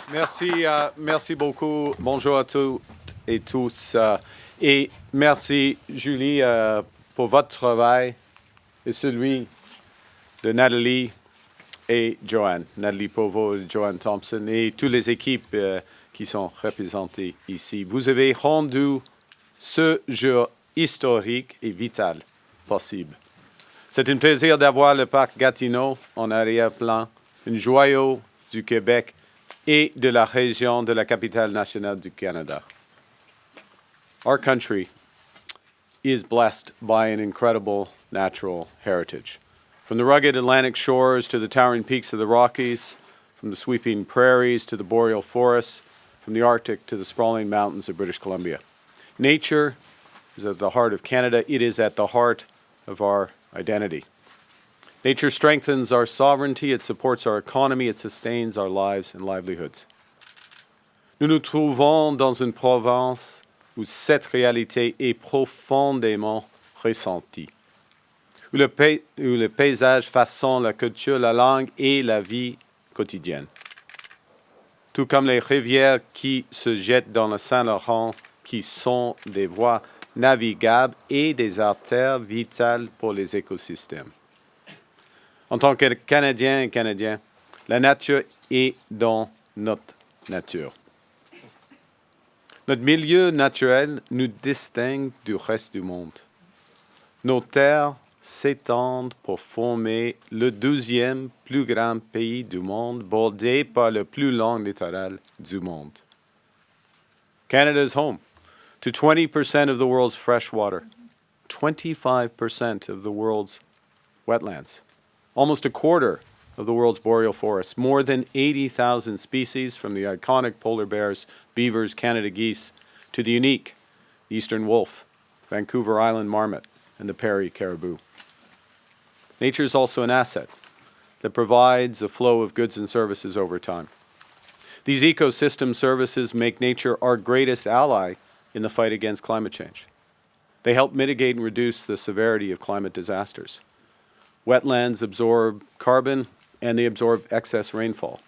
Merci beaucoup. Bonjour à toutes et tous. Et merci, Julie, pour votre travail et celui de Nathalie et Joanne. Nathalie Provo et Joanne Thompson et toutes les équipes qui sont représentées ici. Vous avez rendu ce jour historique et vital possible. C'est un plaisir d'avoir le parc Gatineau en arrière-plan, un joyau du Québec et de la région de la capitale nationale du Canada. Our country is blessed by an incredible natural heritage. From the rugged Atlantic shores to the towering peaks of the Rockies, from the sweeping prairies to the boreal forests, from the Arctic to the sprawling mountains of British Columbia. Nature is at the heart of Canada. It is at the heart of our identity. Nature strengthens our sovereignty, it supports our economy, it sustains our lives and livelihoods. Nous nous trouvons dans une province où cette réalité est profondément ressentie, où le paysage façonne la culture, la langue et la vie quotidienne. Tout comme les rivières qui se jettent dans le Saint-Laurent, qui sont des voies navigables et des artères vitales pour les écosystèmes. En tant que Canadiens et Canadiens, la nature est dans notre nature. Notre milieu naturel nous distingue du reste du monde. Nos terres s'étendent pour former le 12e plus grand pays du monde, bordé par le plus long littoral du monde. Canada is home to 20% of the world's fresh water, 25% of the world's wetlands, almost a quarter of the world's boreal forests, more than 80,000 species from the iconic polar bears, beavers, Canada geese, to the unique eastern wolf, Vancouver Island marmot, and the Perry caribou. Nature is also an asset that provides a flow of goods and services over time. These ecosystem services make nature our greatest ally in the fight against climate change. They help mitigate and reduce the severity of climate disasters. Wetlands absorb carbon and they absorb excess rainfall.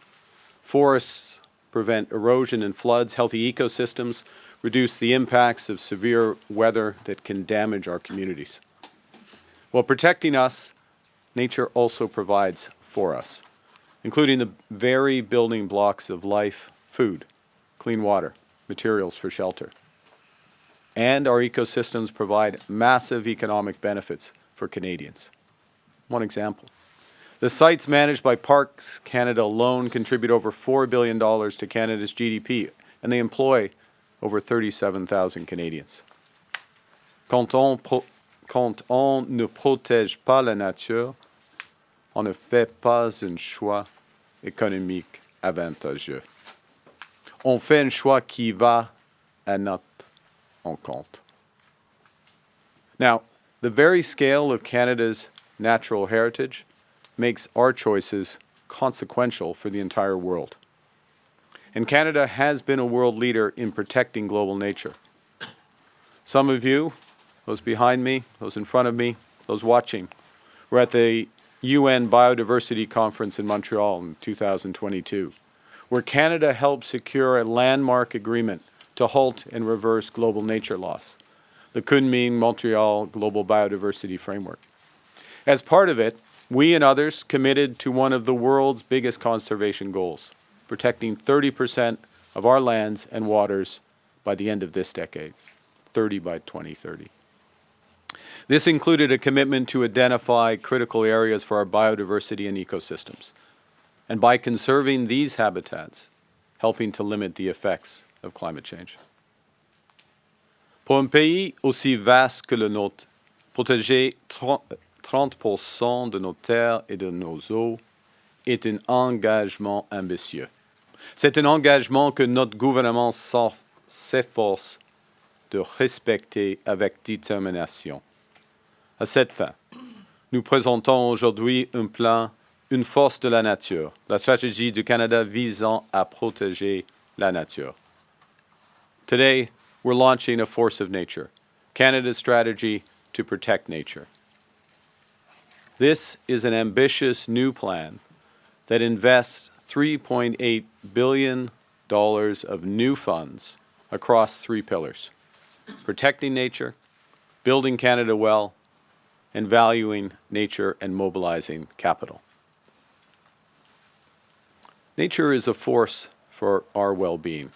Forests prevent erosion and floods. Healthy ecosystems reduce the impacts of severe weather that can damage our communities. While protecting us, nature also provides for us, including the very building blocks of life, food, clean water, materials for shelter. And our ecosystems provide massive economic benefits for Canadians. One example. The sites managed by Parks Canada alone contribute over $4 billion to Canada's GDP, and they employ over 37,000 Canadians. Quand on ne protège pas la nature, on ne fait pas un choix économique avantageux. On fait un choix qui va à notre encontre. Now, the very scale of Canada's natural heritage makes our choices consequential for the entire world. And Canada has been a world leader in protecting global nature. Some of you, those behind me, those in front of me, those watching, were at the UN Biodiversity Conference in Montreal in 2022, where Canada helped secure a landmark agreement to halt and reverse global nature loss, the Kunming-Montreal Global Biodiversity Framework. As part of it, we and others committed to one of the world's biggest conservation goals, protecting 30% of our lands and waters by the end of this decade, 30 by 2030. This included a commitment to identify critical areas for our biodiversity and ecosystems, and by conserving these habitats, helping to limit the effects of climate change. Pour un pays aussi vaste que le nôtre, protéger 30% de nos terres et de nos eaux est un engagement ambitieux. C'est un engagement que notre gouvernement s'efforce de respecter avec détermination. À cette fin, nous présentons aujourd'hui un plan, une force de la nature, la stratégie du Canada visant à protéger la nature. Today, we're launching a force of nature, Canada's strategy to protect nature. This is an ambitious new plan that invests $3.8 billion of new funds across three pillars: protecting nature, building Canada well, and valuing nature and mobilizing capital. Nature is a force for our well-being.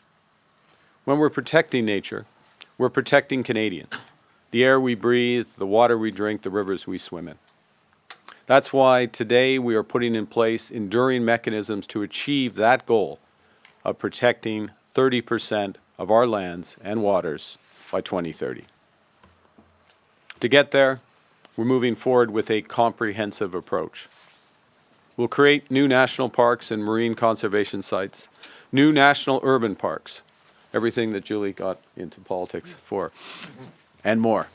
When we're protecting nature, we're protecting Canadians, the air we breathe, the water we drink, the rivers we swim in. That's why today we are putting in place enduring mechanisms to achieve that goal of protecting 30% of our lands and waters by 2030. To get there, we're moving forward with a comprehensive approach. We'll create new national parks and marine conservation sites, new national urban parks, everything that Julie got into politics for, and more,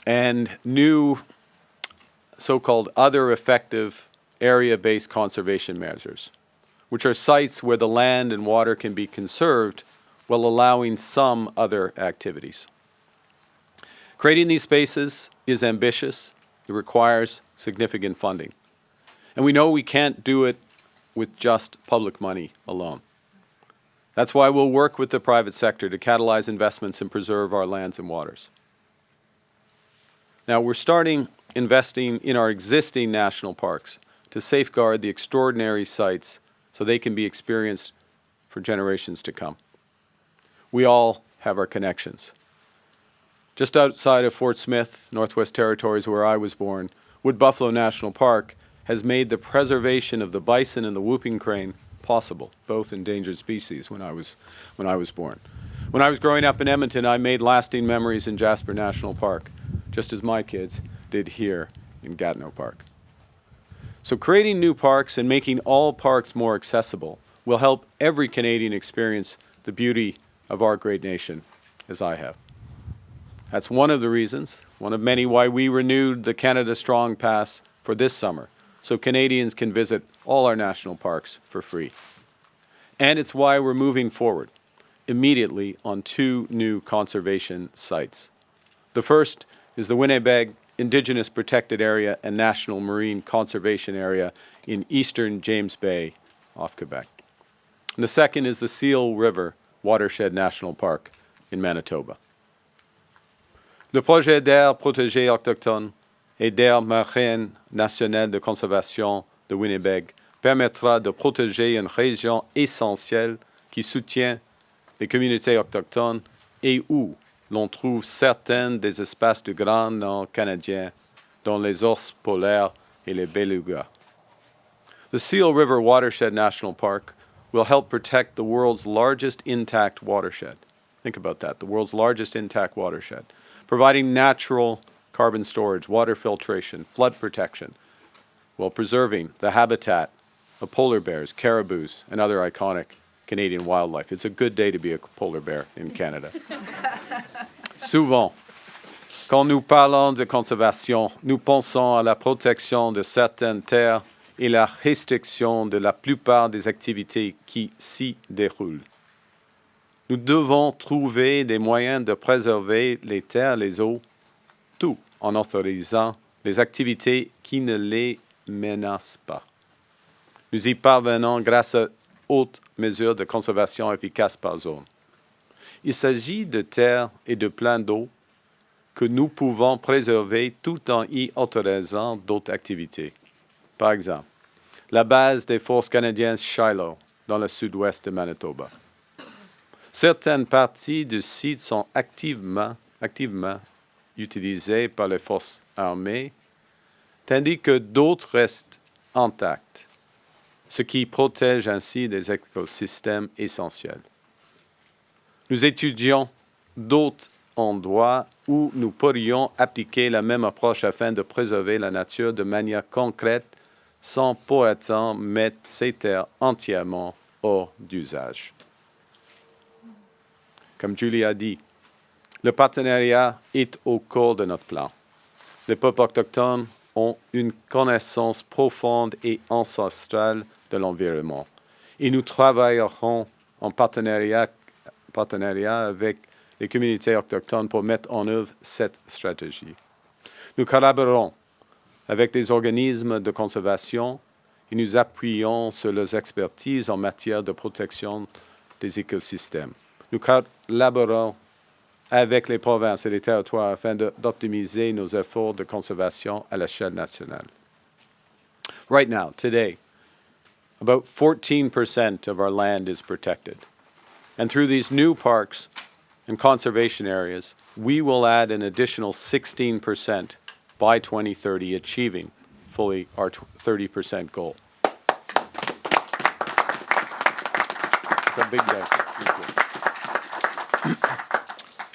and new so-called other effective area-based conservation measures, which are sites where the land and water can be conserved while allowing some other activities. Creating these spaces is ambitious. It requires significant funding. And we know we can't do it with just public money alone. That's why we'll work with the private sector to catalyze investments and preserve our lands and waters. Now, we're starting investing in our existing national parks to safeguard the extraordinary sites so they can be experienced for generations to come. We all have our connections. Just outside of Fort Smith, Northwest Territories, where I was born, Wood Buffalo National Park has made the preservation of the bison and the whooping crane possible, both endangered species when I was born. When I was growing up in Edmonton, I made lasting memories in Jasper National Park, just as my kids did here in Gatineau Park. So creating new parks and making all parks more accessible will help every Canadian experience the beauty of our great nation, as I have. That's one of the reasons, one of many, why we renewed the Canada Strong Pass for this summer, so Canadians can visit all our national parks for free. And it's why we're moving forward immediately on two new conservation sites. The first is the Winnipeg Indigenous Protected Area and National Marine Conservation Area in eastern James Bay off Quebec. And the second is the Seal River Watershed National Park in Manitoba. Le projet d'aire protégée autochtone et d'aire marine nationale de conservation de Winnipeg permettra de protéger une région essentielle qui soutient les communautés autochtones et où l'on trouve certains des espèces du Grand Nord canadien, dont les ours polaires et les belugas. The Seal River Watershed National Park will help protect the world's largest intact watershed. Think about that, the world's largest intact watershed, providing natural carbon storage, water filtration, flood protection, while preserving the habitat of polar bears, caribous, and other iconic Canadian wildlife. It's a good day to be a polar bear in Canada. Souvent, quand nous parlons de conservation, nous pensons à la protection de certaines terres et la restriction de la plupart des activités qui s'y déroulent. Nous devons trouver des moyens de préserver les terres, les eaux, tout en autorisant les activités qui ne les menacent pas. Nous y parvenons grâce à hautes mesures de conservation efficaces par zone. Il s'agit de terres et de plans d'eau que nous pouvons préserver tout en y autorisant d'autres activités. Par exemple, la base des forces canadiennes Shiloh dans le sud-ouest de Manitoba. Certaines parties du site sont activement utilisées par les forces armées, tandis que d'autres restent intactes, ce qui protège ainsi des écosystèmes essentiels. Nous étudions d'autres endroits où nous pourrions appliquer la même approche afin de préserver la nature de manière concrète sans pour autant mettre ces terres entièrement hors d'usage. Comme Julie a dit, le partenariat est au cœur de notre plan. Les peuples autochtones ont une connaissance profonde et ancestrale de l'environnement. Et nous travaillerons en partenariat avec les communautés autochtones pour mettre en œuvre cette stratégie. Nous collaborons avec des organismes de conservation et nous appuyons sur leurs expertises en matière de protection des écosystèmes. Nous collaborons avec les provinces et les territoires afin d'optimiser nos efforts de conservation à l'échelle nationale. Right now, today, about 14% of our land is protected. And through these new parks and conservation areas, we will add an additional 16% by 2030, achieving fully our 30% goal. It's a big day.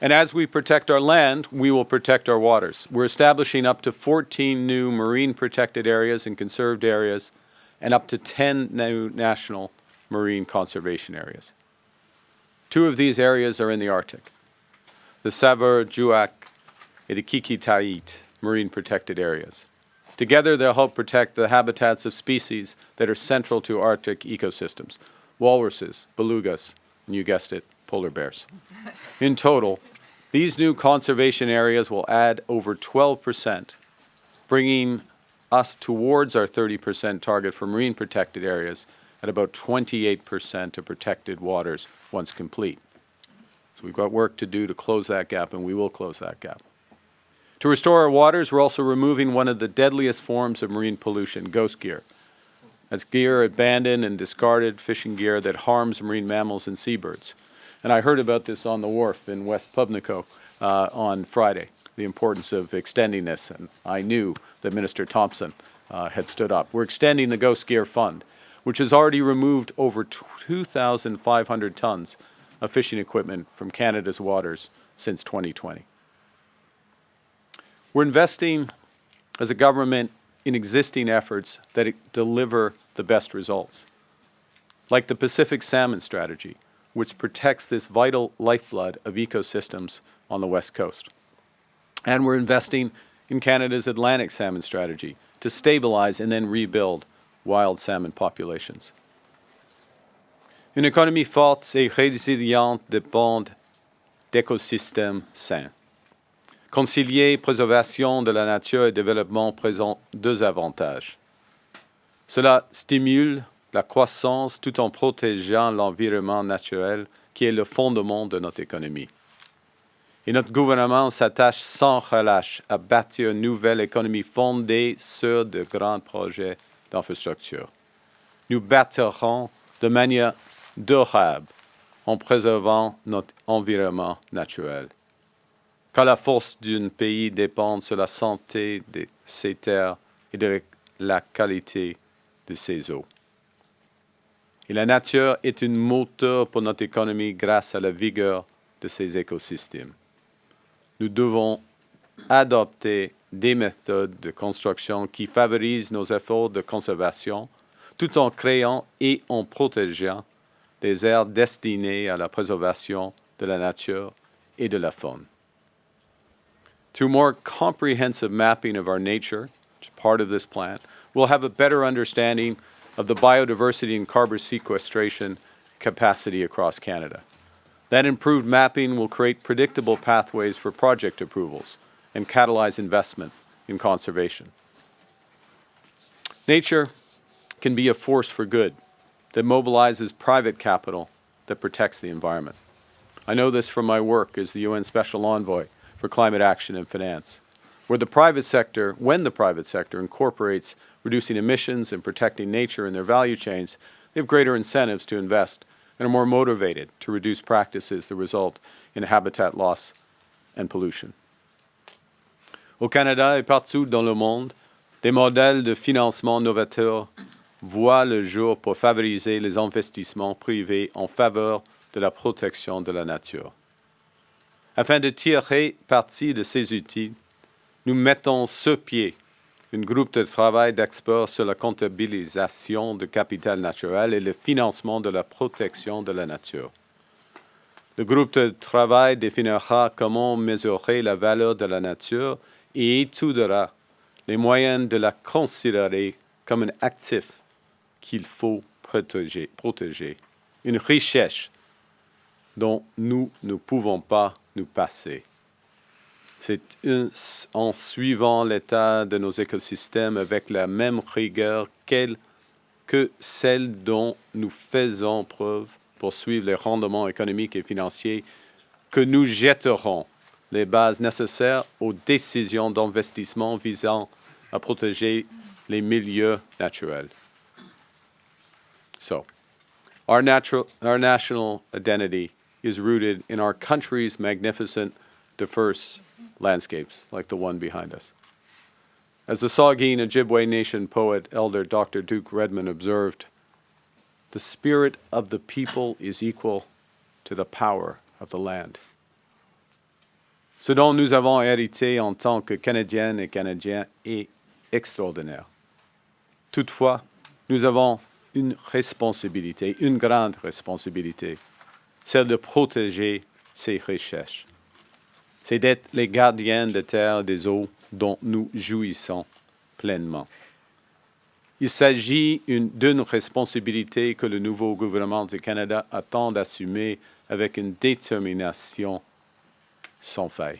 And as we protect our land, we will protect our waters. We're establishing up to 14 new marine protected areas and conserved areas, and up to 10 new national marine conservation areas. 2 of these areas are in the Arctic. The Saveur-Juak and the Kikitait marine protected areas. Together, they'll help protect the habitats of species that are central to Arctic ecosystems: walruses, belugas, and you guessed it, polar bears. In total, these new conservation areas will add over 12%, bringing us towards our 30% target for marine protected areas at about 28% of protected waters once complete. So we've got work to do to close that gap, and we will close that gap. To restore our waters, we're also removing one of the deadliest forms of marine pollution, ghost gear. That's gear, abandoned and discarded fishing gear that harms marine mammals and seabirds. And I heard about this on the wharf in West Pubnico on Friday, the importance of extending this, and I knew that Minister Thompson had stood up. We're extending the Ghost Gear Fund, which has already removed over 2,500 tons of fishing equipment from Canada's waters since 2020. We're investing as a government in existing efforts that deliver the best results, like the Pacific Salmon Strategy, which protects this vital lifeblood of ecosystems on the West Coast. And we're investing in Canada's Atlantic Salmon Strategy to stabilize and then rebuild wild salmon populations. Une économie forte et résiliente dépend d'écosystèmes sains. Concilier préservation de la nature et développement présente 2 avantages. Cela stimule la croissance tout en protégeant l'environnement naturel qui est le fondement de notre économie. Et notre gouvernement s'attache sans relâche à bâtir une nouvelle économie fondée sur de grands projets d'infrastructure. Nous bâtirons de manière durable en préservant notre environnement naturel. Car la force d'un pays dépend de la santé de ses terres et de la qualité de ses eaux. Et la nature est un moteur pour notre économie grâce à la vigueur de ses écosystèmes. Nous devons adopter des méthodes de construction qui favorisent nos efforts de conservation tout en créant et en protégeant des aires destinées à la préservation de la nature et de la faune. Through more comprehensive mapping of our nature, which is part of this plan, we'll have a better understanding of the biodiversity and carbon sequestration capacity across Canada. That improved mapping will create predictable pathways for project approvals and catalyze investment in conservation. Nature can be a force for good that mobilizes private capital that protects the environment. I know this from my work as the UN Special Envoy for Climate Action and Finance, when the private sector incorporates reducing emissions and protecting nature in their value chains, they have greater incentives to invest and are more motivated to reduce practices that result in habitat loss and pollution. Au Canada et partout dans le monde, des modèles de financement novateurs voient le jour pour favoriser les investissements privés en faveur de la protection de la nature. Afin de tirer parti de ces outils, nous mettons sur pied un groupe de travail d'experts sur la comptabilisation du capital naturel et le financement de la protection de la nature. Le groupe de travail définira comment mesurer la valeur de la nature et étudiera les moyens de la considérer comme un actif qu'il faut protéger, une richesse dont nous ne pouvons pas nous passer. C'est en suivant l'état de nos écosystèmes avec la même rigueur que celle dont nous faisons preuve poursuivre les rendements économiques et financiers que nous jetterons les bases nécessaires aux décisions d'investissement visant à protéger les milieux naturels. So, our national identity is rooted in our country's magnificent, diverse landscapes, like the one behind us. As the Saugeen Ojibwe Nation poet, Elder Dr. Duke Redman observed, the spirit of the people is equal to the power of the land. Ce dont nous avons hérité en tant que Canadiennes et Canadiens est extraordinaire. Toutefois, nous avons une responsabilité, une grande responsabilité, celle de protéger ces richesses. C'est d'être les gardiens des terres et des eaux dont nous jouissons pleinement. Il s'agit d'une responsabilité que le nouveau gouvernement du Canada attend d'assumer avec une détermination sans faille.